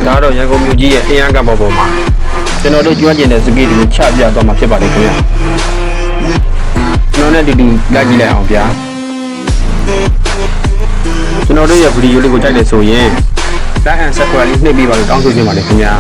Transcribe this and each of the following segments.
ဒါကတော့ရန်ကုန်မြို့ကြီးရဲ့အင်အားကပေါ်မှာကျွန်တော်တို့ကျွမ်းကျင်တဲ့စပီးတွေကိုချပြသွားမှာဖြစ်ပါတယ်ခင်ဗျာကျွန်တော်နဲ့တူတူလိုက်ကြည့်လိုက်အောင်ဗျာကျွန်တော်တို့ရဲ့ဗီဒီယိုလေးကိုကြိုက်တယ်ဆိုရင် like and subscribe လေးနှိပ်ပေးပါလို့တောင်းဆိုချင်ပါတယ်ခင်ဗျာ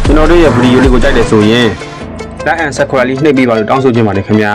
ကျွန်တော်တို့ရဲ့ဗီဒီယိုလေးကိုကြိုက်တယ်ဆိုရင် like and subscribe လေးနှိပ်ပေးပါလို့တောင်းဆိုချင်ပါတယ်ခင်ဗျာ